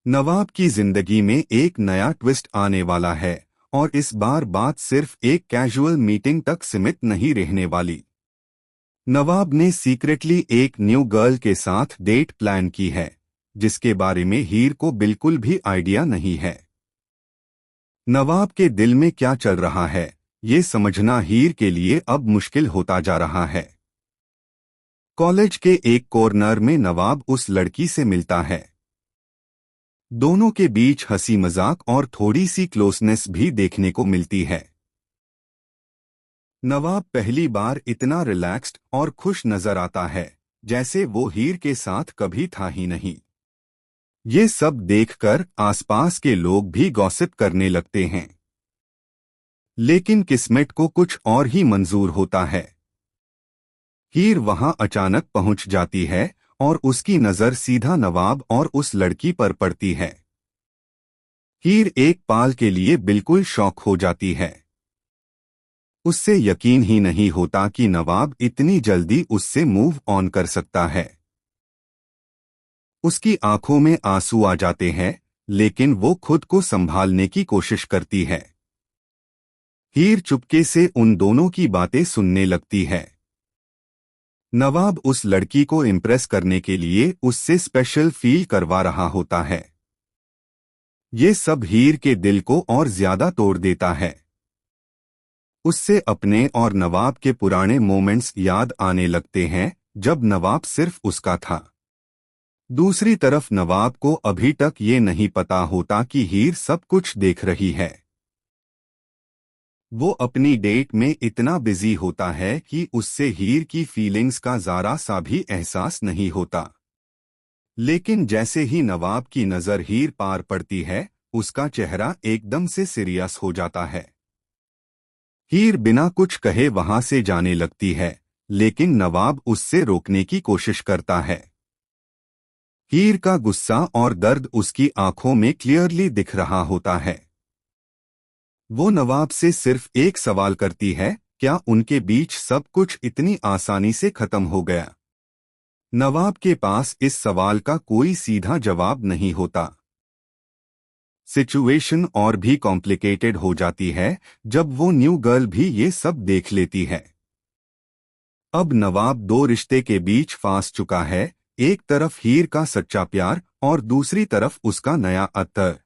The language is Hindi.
नवाब की जिंदगी में एक नया ट्विस्ट आने वाला है और इस बार बात सिर्फ एक कैजुअल मीटिंग तक सीमित नहीं रहने वाली। नवाब ने सीक्रेटली एक न्यू गर्ल के साथ डेट प्लान की है, जिसके बारे में हीर को बिल्कुल भी आइडिया नहीं है। नवाब के दिल में क्या चल रहा है, ये समझना हीर के लिए अब मुश्किल होता जा रहा है। कॉलेज के एक कॉर्नर में नवाब उस लड़की से मिलता है। दोनों के बीच हंसी मजाक और थोड़ी सी क्लोजनेस भी देखने को मिलती है। नवाब पहली बार इतना रिलैक्स्ड और खुश नजर आता है, जैसे वो हीर के साथ कभी था ही नहीं। ये सब देखकर आसपास के लोग भी गॉसिप करने लगते हैं। लेकिन किस्मत को कुछ और ही मंजूर होता है। हीर वहां अचानक पहुंच जाती है और उसकी नजर सीधा नवाब और उस लड़की पर पड़ती है। हीर एक पाल के लिए बिल्कुल शॉक हो जाती है। उससे यकीन ही नहीं होता कि नवाब इतनी जल्दी उससे मूव ऑन कर सकता है। उसकी आंखों में आंसू आ जाते हैं, लेकिन वो खुद को संभालने की कोशिश करती है। हीर चुपके से उन दोनों की बातें सुनने लगती है। नवाब उस लड़की को इम्प्रेस करने के लिए उससे स्पेशल फील करवा रहा होता है। ये सब हीर के दिल को और ज्यादा तोड़ देता है। उससे अपने और नवाब के पुराने मोमेंट्स याद आने लगते हैं, जब नवाब सिर्फ उसका था। दूसरी तरफ नवाब को अभी तक ये नहीं पता होता कि हीर सब कुछ देख रही है। वो अपनी डेट में इतना बिजी होता है कि उससे हीर की फीलिंग्स का जरा सा भी एहसास नहीं होता। लेकिन जैसे ही नवाब की नज़र हीर पार पड़ती है, उसका चेहरा एकदम से सीरियस हो जाता है। हीर बिना कुछ कहे वहां से जाने लगती है, लेकिन नवाब उससे रोकने की कोशिश करता है। हीर का गुस्सा और दर्द उसकी आंखों में क्लियरली दिख रहा होता है। वो नवाब से सिर्फ एक सवाल करती है, क्या उनके बीच सब कुछ इतनी आसानी से खत्म हो गया? नवाब के पास इस सवाल का कोई सीधा जवाब नहीं होता। सिचुएशन और भी कॉम्प्लिकेटेड हो जाती है जब वो न्यू गर्ल भी ये सब देख लेती है। अब नवाब दो रिश्ते के बीच फंस चुका है, एक तरफ हीर का सच्चा प्यार और दूसरी तरफ उसका नया अत्तर।